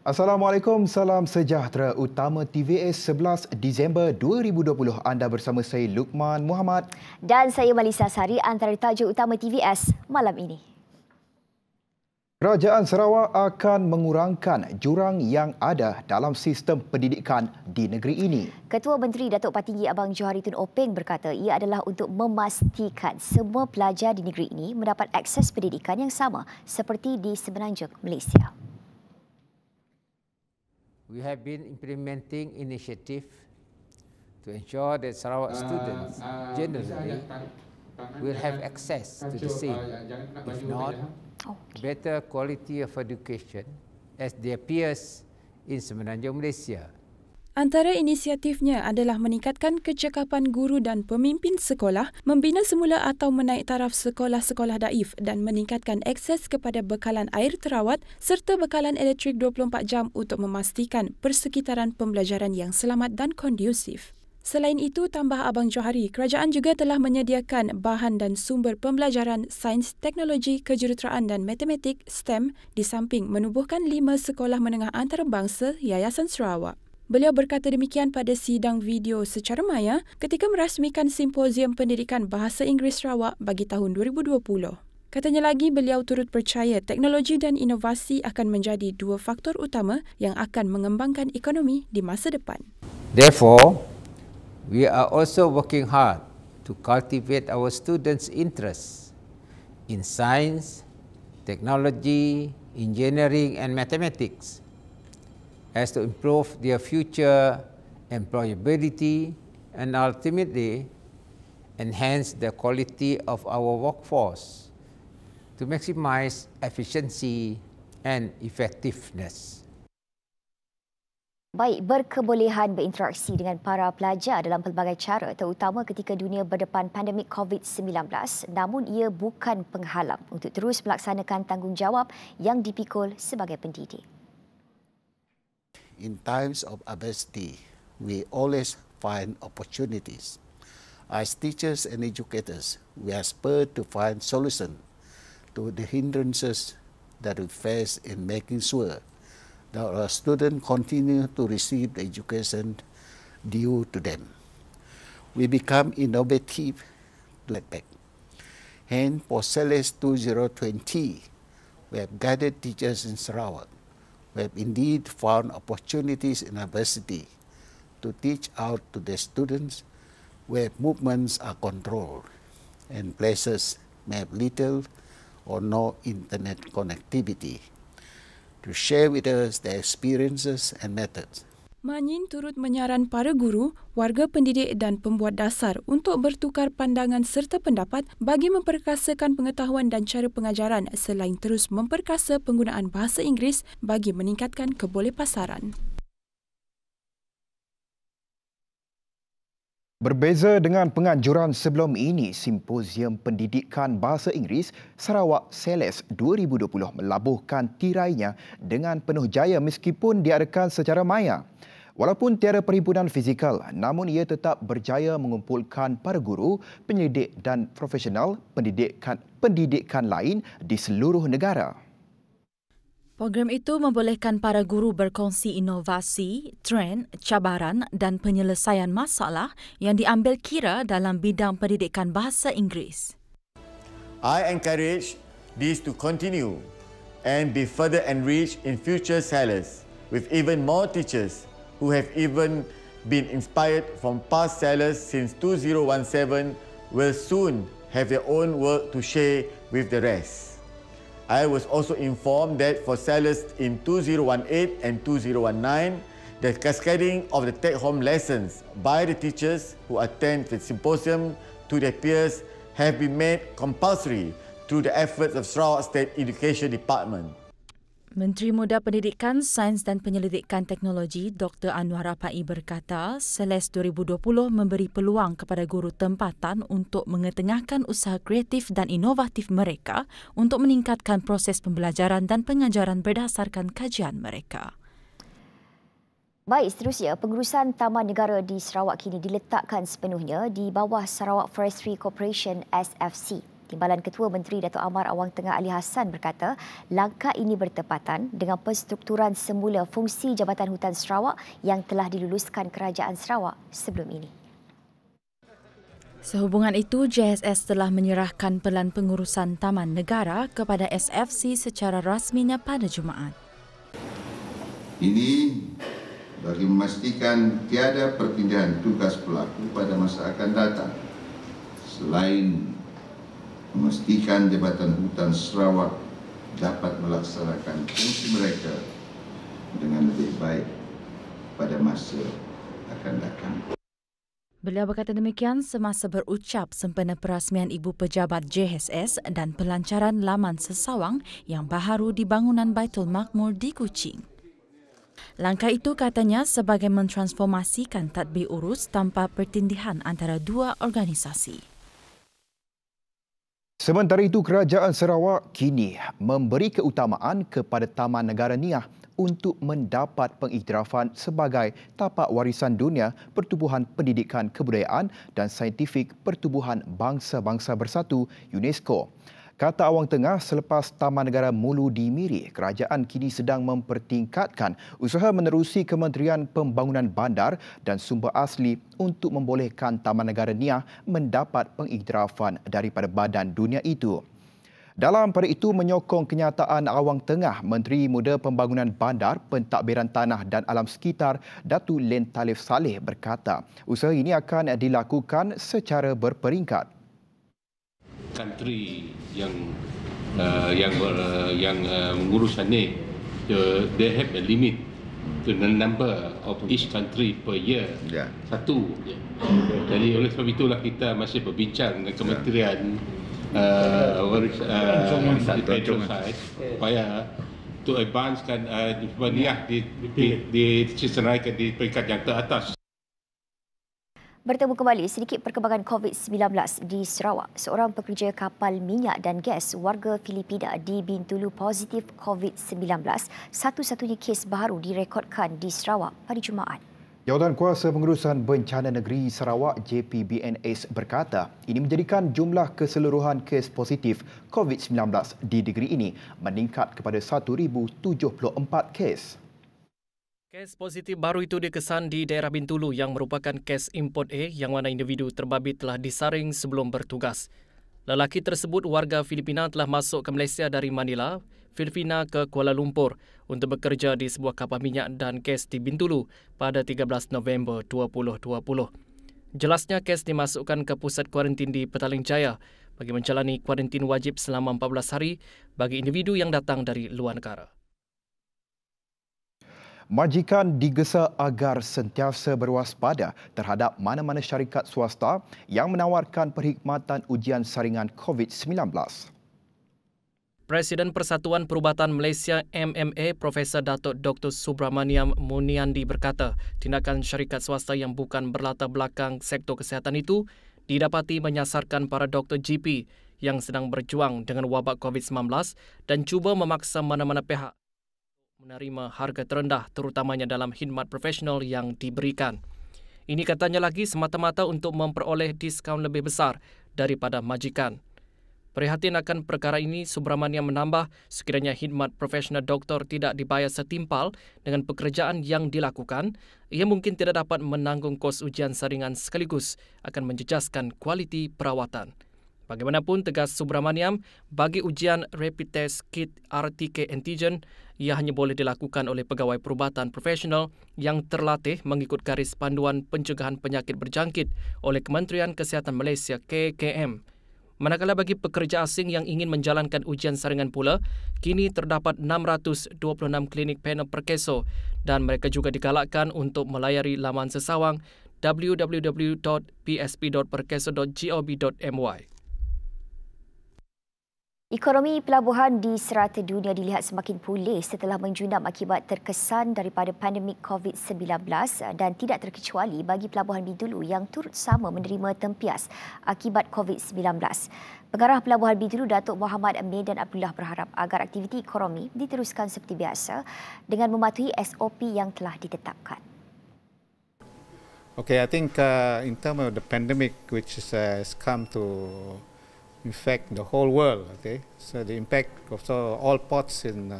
Assalamualaikum, salam sejahtera. Utama TVS 11 Disember 2020. Anda bersama saya Luqman Muhammad dan saya Malisa Sari. Antara tajuk utama TVS malam ini. Kerajaan Sarawak akan mengurangkan jurang yang ada dalam sistem pendidikan di negeri ini. Ketua Menteri Datuk Patinggi Abang Johari Tun Openg berkata ia adalah untuk memastikan semua pelajar di negeri ini mendapat akses pendidikan yang sama seperti di Semenanjung, Malaysia. We have been implementing initiative to ensure that Sarawak students generally will have access to the same, if not better quality of education as their peers in Semenanjung, Malaysia. Antara inisiatifnya adalah meningkatkan kecekapan guru dan pemimpin sekolah, membina semula atau menaik taraf sekolah-sekolah daif dan meningkatkan akses kepada bekalan air terawat serta bekalan elektrik 24 jam untuk memastikan persekitaran pembelajaran yang selamat dan kondusif. Selain itu, tambah Abang Johari, kerajaan juga telah menyediakan bahan dan sumber pembelajaran sains, teknologi, kejuruteraan dan matematik STEM di samping menubuhkan 5 sekolah menengah antarabangsa Yayasan Sarawak. Beliau berkata demikian pada sidang video secara maya ketika merasmikan Simposium Pendidikan Bahasa Inggeris Sarawak bagi tahun 2020. Katanya lagi, beliau turut percaya teknologi dan inovasi akan menjadi dua faktor utama yang akan mengembangkan ekonomi di masa depan. Therefore, we are also working hard to cultivate our students' interests in science, technology, engineering and mathematics as to improve their future employability and ultimately enhance the quality of our workforce to maximize efficiency and effectiveness. Baik, berkebolehan berinteraksi dengan para pelajar dalam pelbagai cara terutama ketika dunia berdepan pandemik COVID-19 namun ia bukan penghalang untuk terus melaksanakan tanggungjawab yang dipikul sebagai pendidik. In times of adversity, we always find opportunities. As teachers and educators, we are spurred to find solutions to the hindrances that we face in making sure that our students continue to receive the education due to them. We become innovative to let back. Hence, for SELES 2020, we have guided teachers in Sarawak. We have indeed found opportunities in adversity to teach out to the students where movements are controlled and places may have little or no internet connectivity, to share with us their experiences and methods. Manyin turut menyaran para guru, warga pendidik dan pembuat dasar untuk bertukar pandangan serta pendapat bagi memperkasakan pengetahuan dan cara pengajaran selain terus memperkasa penggunaan bahasa Inggeris bagi meningkatkan kebolehpasaran. Berbeza dengan penganjuran sebelum ini, Simposium Pendidikan Bahasa Inggeris Sarawak SELES 2020 melabuhkan tirainya dengan penuh jaya meskipun diadakan secara maya. Walaupun tiada perhimpunan fizikal, namun ia tetap berjaya mengumpulkan para guru, penyelidik dan profesional pendidikan lain di seluruh negara. Program itu membolehkan para guru berkongsi inovasi, trend, cabaran dan penyelesaian masalah yang diambil kira dalam bidang pendidikan bahasa Inggeris. I encourage this to continue and be further enriched in future SELES with even more teachers who have even been inspired from past SELES since 2017 will soon have their own work to share with the rest. I was also informed that for SELES in 2018 and 2019, the cascading of the take-home lessons by the teachers who attend the symposium to their peers have been made compulsory through the efforts of Sarawak State Education Department. Menteri Muda Pendidikan, Sains dan Penyelidikan Teknologi Dr. Anwar Apai berkata, SELES 2020 memberi peluang kepada guru tempatan untuk mengetengahkan usaha kreatif dan inovatif mereka untuk meningkatkan proses pembelajaran dan pengajaran berdasarkan kajian mereka. Baik, seterusnya, pengurusan Taman Negara di Sarawak kini diletakkan sepenuhnya di bawah Sarawak Forestry Corporation SFC. Timbalan Ketua Menteri Datuk Amar Awang Tengah Ali Hassan berkata, langkah ini bertepatan dengan penstrukturan semula fungsi Jabatan Hutan Sarawak yang telah diluluskan Kerajaan Sarawak sebelum ini. Sehubungan itu, JSS telah menyerahkan pelan pengurusan Taman Negara kepada SFC secara rasminya pada Jumaat. Ini bagi memastikan tiada perpindahan tugas pelaku pada masa akan datang, selain memastikan Jabatan Hutan Sarawak dapat melaksanakan fungsi mereka dengan lebih baik pada masa akan datang. Beliau berkata demikian semasa berucap sempena perasmian Ibu Pejabat JSS dan pelancaran laman sesawang yang baharu di bangunan Baitul Makmur di Kuching. Langkah itu katanya sebagai mentransformasikan tadbir urus tanpa pertindihan antara dua organisasi. Sementara itu, Kerajaan Sarawak kini memberi keutamaan kepada Taman Negara Niah untuk mendapat pengiktirafan sebagai tapak warisan dunia Pertubuhan Pendidikan Kebudayaan dan Saintifik Pertubuhan Bangsa-Bangsa Bersatu UNESCO. Kata Awang Tengah, selepas Taman Negara Mulu di Miri, kerajaan kini sedang mempertingkatkan usaha menerusi Kementerian Pembangunan Bandar dan Sumber Asli untuk membolehkan Taman Negara Niah mendapat pengiktirafan daripada badan dunia itu. Dalam pada itu, menyokong kenyataan Awang Tengah, Menteri Muda Pembangunan Bandar, Pentadbiran Tanah dan Alam Sekitar, Datuk Len Talif Saleh berkata, usaha ini akan dilakukan secara berperingkat. Country yang mengurusan ni, they have a limit to the number of each country per year. Satu. Jadi oleh sebab itulah kita masih berbincang dengan Kementerian supaya to advancekan Niah disenaraikan di peringkat yang teratas. Bertemu kembali, sedikit perkembangan COVID-19 di Sarawak. Seorang pekerja kapal minyak dan gas warga Filipina di Bintulu positif COVID-19. Satu-satunya kes baru direkodkan di Sarawak pada Jumaat. Jawatan Kuasa Pengurusan Bencana Negeri Sarawak JPBNS berkata, ini menjadikan jumlah keseluruhan kes positif COVID-19 di negeri ini meningkat kepada 1,074 kes. Kes positif baru itu dikesan di daerah Bintulu yang merupakan kes import A yang mana individu terbabit telah disaring sebelum bertugas. Lelaki tersebut warga Filipina telah masuk ke Malaysia dari Manila, Filipina ke Kuala Lumpur untuk bekerja di sebuah kapal minyak dan gas di Bintulu pada 13 November 2020. Jelasnya kes dimasukkan ke pusat kuarantin di Petaling Jaya bagi menjalani kuarantin wajib selama 14 hari bagi individu yang datang dari luar negara. Majikan digesa agar sentiasa berwaspada terhadap mana-mana syarikat swasta yang menawarkan perkhidmatan ujian saringan COVID-19. Presiden Persatuan Perubatan Malaysia MMA Profesor Datuk Dr. Subramaniam Muniandi berkata, tindakan syarikat swasta yang bukan berlatar belakang sektor kesihatan itu didapati menyasarkan para doktor GP yang sedang berjuang dengan wabak COVID-19 dan cuba memaksa mana-mana pihak menerima harga terendah terutamanya dalam khidmat profesional yang diberikan. Ini katanya lagi semata-mata untuk memperoleh diskaun lebih besar daripada majikan. Prihatin akan perkara ini, Subramaniam menambah sekiranya khidmat profesional doktor tidak dibayar setimpal dengan pekerjaan yang dilakukan, ia mungkin tidak dapat menanggung kos ujian saringan sekaligus akan menjejaskan kualiti perawatan. Bagaimanapun, tegas Subramaniam, bagi ujian rapid test kit RTK antigen, ia hanya boleh dilakukan oleh pegawai perubatan profesional yang terlatih mengikut garis panduan pencegahan penyakit berjangkit oleh Kementerian Kesihatan Malaysia KKM. Manakala bagi pekerja asing yang ingin menjalankan ujian saringan pula, kini terdapat 626 klinik panel perkeso dan mereka juga digalakkan untuk melayari laman sesawang www.psp.perkeso.gov.my. Ekonomi pelabuhan di serata dunia dilihat semakin pulih setelah menjunam akibat terkesan daripada pandemik COVID-19 dan tidak terkecuali bagi pelabuhan Bintulu yang turut sama menerima tempias akibat COVID-19. Pengarah Pelabuhan Bintulu Datuk Muhammad Medan Abdullah berharap agar aktiviti ekonomi diteruskan seperti biasa dengan mematuhi SOP yang telah ditetapkan. Okay, I think in terms of the pandemic which has come to infect the whole world. Okay, so the impact of all ports in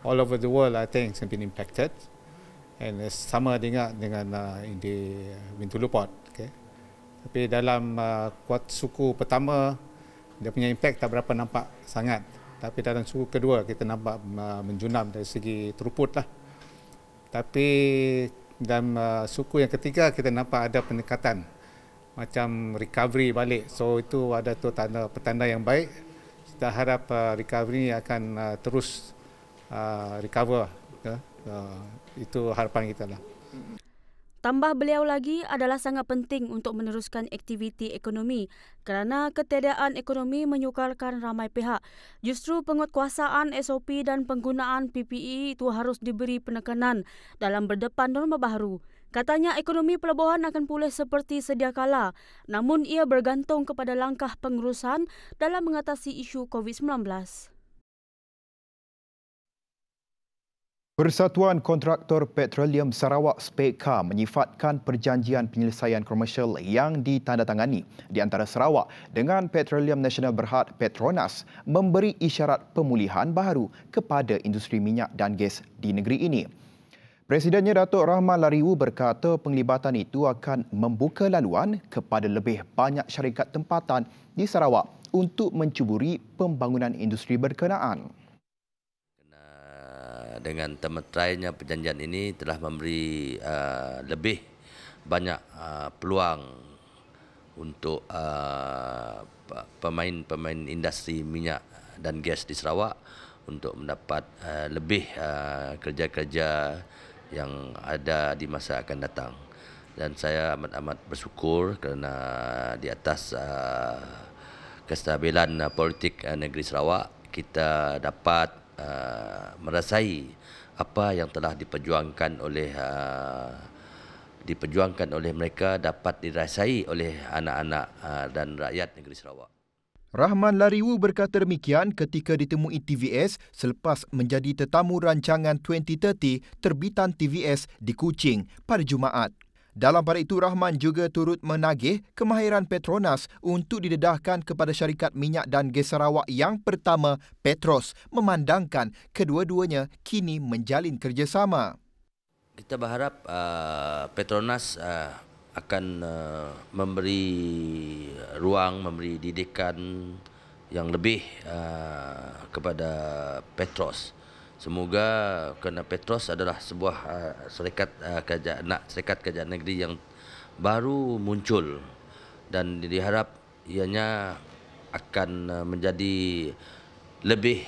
all over the world, I think, has been impacted, and sama dengan di Bintulu Port. Okay, tapi dalam suku pertama dia punya impact tak berapa nampak sangat, tapi dalam suku kedua kita nampak menjunam dari segi throughput lah. Tapi dalam suku yang ketiga kita nampak ada peningkatan, macam recovery balik. So itu ada tu petanda yang baik. Kita harap recovery akan terus recover. Itu harapan kita lah. Tambah beliau lagi, adalah sangat penting untuk meneruskan aktiviti ekonomi kerana ketiadaan ekonomi menyukarkan ramai pihak. Justru penguatkuasaan SOP dan penggunaan PPE itu harus diberi penekanan dalam berdepan norma baru. Katanya ekonomi pelabuhan akan pulih seperti sedia kala, namun ia bergantung kepada langkah pengurusan dalam mengatasi isu COVID-19. Persatuan Kontraktor Petroleum Sarawak SPECA menyifatkan perjanjian penyelesaian komersial yang ditandatangani di antara Sarawak dengan Petroleum Nasional Berhad Petronas memberi isyarat pemulihan baru kepada industri minyak dan gas di negeri ini. Presidennya Datuk Rahman Lariwu berkata penglibatan itu akan membuka laluan kepada lebih banyak syarikat tempatan di Sarawak untuk mencuburi pembangunan industri berkenaan. Dengan temetrainya perjanjian ini telah memberi lebih banyak peluang untuk pemain-pemain industri minyak dan gas di Sarawak untuk mendapat lebih kerja-kerja yang ada di masa akan datang. Dan saya amat-amat bersyukur kerana di atas kestabilan politik negeri Sarawak kita dapat merasai apa yang telah diperjuangkan oleh mereka dapat dirasai oleh anak-anak dan rakyat negeri Sarawak. Rahman Lariwu berkata demikian ketika ditemui TVS selepas menjadi tetamu rancangan 2030 terbitan TVS di Kuching pada Jumaat. Dalam pada itu, Rahman juga turut menagih kemahiran Petronas untuk didedahkan kepada syarikat minyak dan gas Sarawak yang pertama, Petros, memandangkan kedua-duanya kini menjalin kerjasama. Kita berharap Petronas akan memberi ruang, memberi didikan yang lebih kepada Petros. Semoga kerana Petros adalah sebuah syarikat kerajaan negeri yang baru muncul dan diharap ianya akan menjadi lebih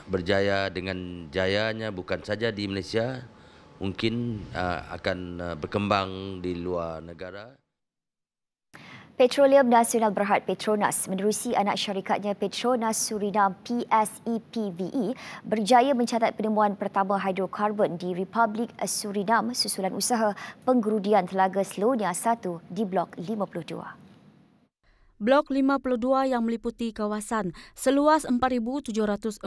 berjaya dengan jayanya bukan saja di Malaysia, mungkin akan berkembang di luar negara. Petroleum Nasional Berhad Petronas menerusi anak syarikatnya Petronas Surinam PSEPVE berjaya mencatat penemuan pertama hidrokarbon di Republik Surinam susulan usaha penggerudian Telaga Selonia 1 di Blok 52. Blok 52 yang meliputi kawasan seluas 4,749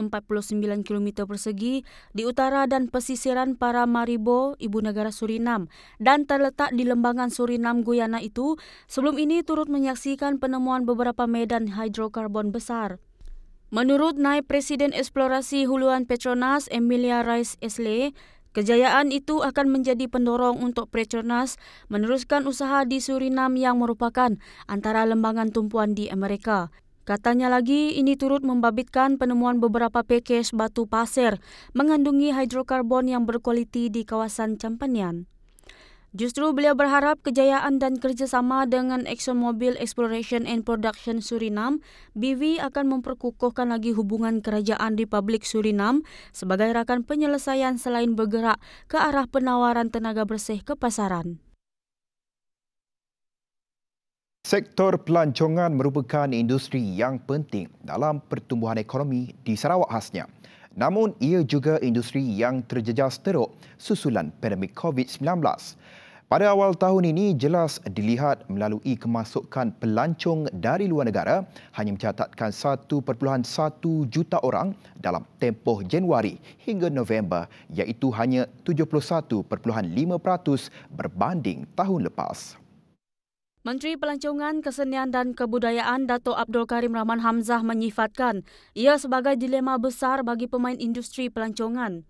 km persegi di utara dan pesisiran Paramaribo, ibu negara Surinam dan terletak di lembangan Surinam Guyana itu sebelum ini turut menyaksikan penemuan beberapa medan hidrokarbon besar. Menurut Naib Presiden Eksplorasi Huluan Petronas Emilia Rice Esley, kejayaan itu akan menjadi pendorong untuk Petronas meneruskan usaha di Surinam yang merupakan antara lembangan tumpuan di Amerika. Katanya lagi, ini turut membabitkan penemuan beberapa pakej batu pasir mengandungi hidrokarbon yang berkualiti di kawasan Campanian. Justru beliau berharap kejayaan dan kerjasama dengan ExxonMobil Exploration and Production Surinam, BV akan memperkukuhkan lagi hubungan kerajaan Republik Surinam sebagai rakan penyelesaian selain bergerak ke arah penawaran tenaga bersih ke pasaran. Sektor pelancongan merupakan industri yang penting dalam pertumbuhan ekonomi di Sarawak khasnya. Namun ia juga industri yang terjejas teruk susulan pandemik COVID-19. Pada awal tahun ini jelas dilihat melalui kemasukan pelancong dari luar negara hanya mencatatkan 1.1 juta orang dalam tempoh Januari hingga November, iaitu hanya 71.5% berbanding tahun lepas. Menteri Pelancongan, Kesenian dan Kebudayaan Dato' Abdul Karim Rahman Hamzah menyifatkan ia sebagai dilema besar bagi pemain industri pelancongan.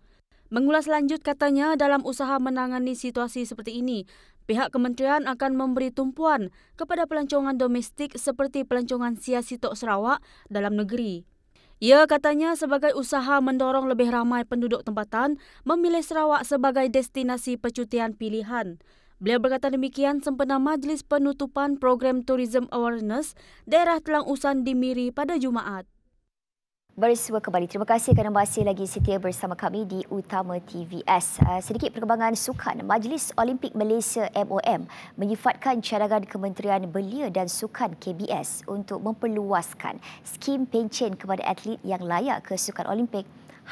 Mengulas lanjut katanya dalam usaha menangani situasi seperti ini, pihak kementerian akan memberi tumpuan kepada pelancongan domestik seperti pelancongan Sia Sitok Sarawak dalam negeri. Ia katanya sebagai usaha mendorong lebih ramai penduduk tempatan memilih Sarawak sebagai destinasi percutian pilihan. Beliau berkata demikian sempena majlis penutupan program Tourism Awareness Daerah Telang Usan di Miri pada Jumaat. Bersua kembali. Terima kasih kerana masih lagi setia bersama kami di Utama TVS. Sedikit perkembangan sukan. Majlis Olimpik Malaysia MOM menyifatkan cadangan Kementerian Belia dan Sukan KBS untuk memperluaskan skim pencen kepada atlet yang layak ke Sukan Olimpik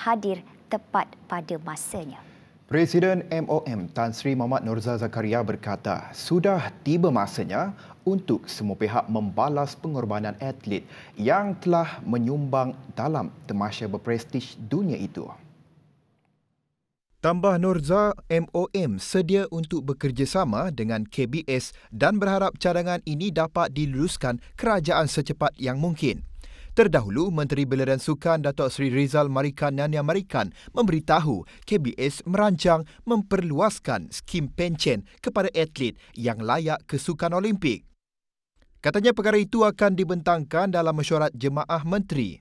hadir tepat pada masanya. Presiden MOM Tan Sri Mohamad Norzal Zakaria berkata, sudah tiba masanya untuk semua pihak membalas pengorbanan atlet yang telah menyumbang dalam tamasya berprestij dunia itu. Tambah Norzal, MOM sedia untuk bekerjasama dengan KBS dan berharap cadangan ini dapat diluluskan kerajaan secepat yang mungkin. Terdahulu, Menteri Belia dan Sukan Datuk Seri Rizal Marikan Nania Marikan memberitahu KBS merancang memperluaskan skim pencen kepada atlet yang layak ke Sukan Olimpik. Katanya perkara itu akan dibentangkan dalam mesyuarat Jemaah Menteri.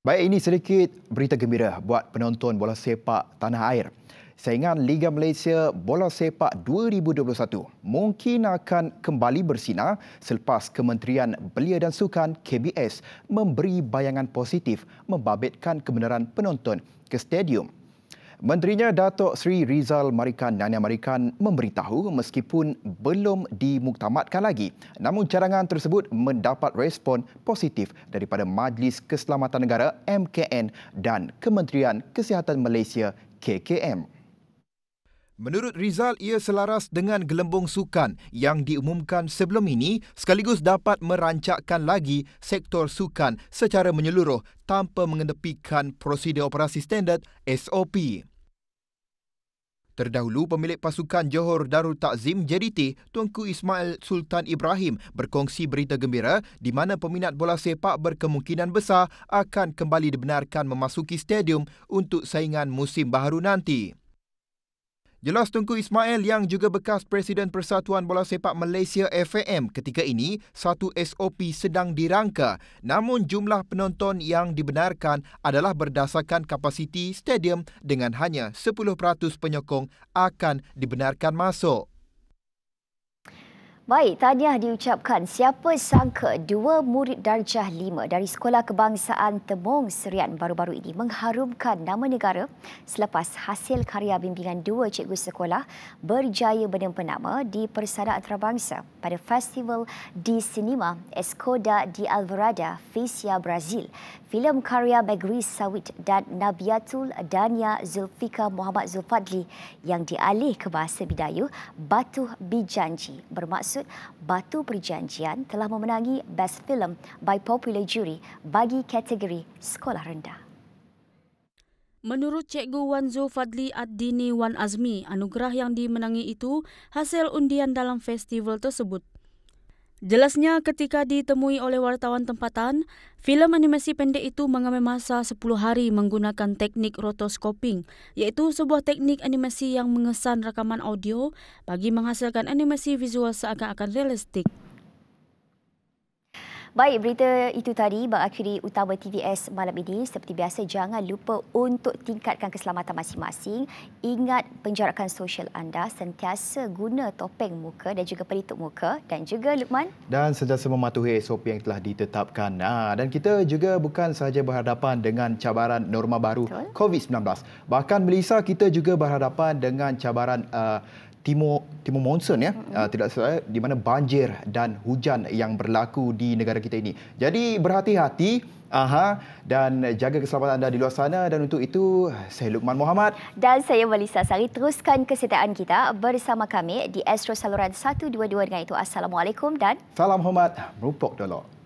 Baik, ini sedikit berita gembira buat penonton bola sepak tanah air. Saingan Liga Malaysia Bola Sepak 2021 mungkin akan kembali bersinar selepas Kementerian Belia dan Sukan KBS memberi bayangan positif membabitkan kebenaran penonton ke stadium. Menterinya Datuk Seri Rizal Marikan Nania Marikan memberitahu meskipun belum dimuktamadkan lagi, namun cadangan tersebut mendapat respon positif daripada Majlis Keselamatan Negara MKN dan Kementerian Kesihatan Malaysia KKM. Menurut Rizal, ia selaras dengan gelembung sukan yang diumumkan sebelum ini sekaligus dapat merancakkan lagi sektor sukan secara menyeluruh tanpa mengetepikan prosedur operasi standard SOP. Terdahulu, pemilik pasukan Johor Darul Takzim JDT, Tuanku Ismail Sultan Ibrahim berkongsi berita gembira di mana peminat bola sepak berkemungkinan besar akan kembali dibenarkan memasuki stadium untuk saingan musim baharu nanti. Jelas Tunku Ismail yang juga bekas Presiden Persatuan Bola Sepak Malaysia FAM ketika ini, satu SOP sedang dirangka. Namun jumlah penonton yang dibenarkan adalah berdasarkan kapasiti stadium dengan hanya 10% penyokong akan dibenarkan masuk. Baik, tahniah diucapkan. Siapa sangka dua murid darjah 5 dari Sekolah Kebangsaan Temong Serian baru-baru ini mengharumkan nama negara selepas hasil karya bimbingan dua cikgu sekolah berjaya berdenpenama di Persada Antarabangsa pada Festival di Cinema Escoda di Alvorada, Fisia, Brazil. Filem karya Megris Sawit dan Nabiatul Dania Zulfika Muhammad Zulfadli yang dialih ke bahasa Bidayu, Batu Bijanji, bermaksud Batu Perjanjian, telah memenangi Best Film by Popular Jury bagi kategori sekolah rendah. Menurut Cikgu Wan Zulfadli Ad-Dini Wan Azmi, anugerah yang dimenangi itu hasil undian dalam festival tersebut. Jelasnya ketika ditemui oleh wartawan tempatan, filem animasi pendek itu mengambil masa 10 hari menggunakan teknik rotoscoping, iaitu sebuah teknik animasi yang mengesan rakaman audio bagi menghasilkan animasi visual seakan-akan realistik. Baik, berita itu tadi mengakhiri Utama TVS malam ini. Seperti biasa, jangan lupa untuk tingkatkan keselamatan masing-masing. Ingat penjarakan sosial anda, sentiasa guna topeng muka dan juga pelitup muka. Dan juga Luqman. Dan sentiasa mematuhi SOP yang telah ditetapkan. Dan kita juga bukan sahaja berhadapan dengan cabaran norma baru COVID-19. Bahkan Melissa, kita juga berhadapan dengan cabaran Timur monsun, ya, tidak salah, di mana banjir dan hujan yang berlaku di negara kita ini. Jadi berhati-hati dan jaga keselamatan anda di luar sana. Dan untuk itu, saya Luqman Muhammad dan saya Melissa Sari. Teruskan kesetiaan kita bersama kami di Astro Saluran 122. Dengan itu, Assalamualaikum dan salam hormat merupok dolok.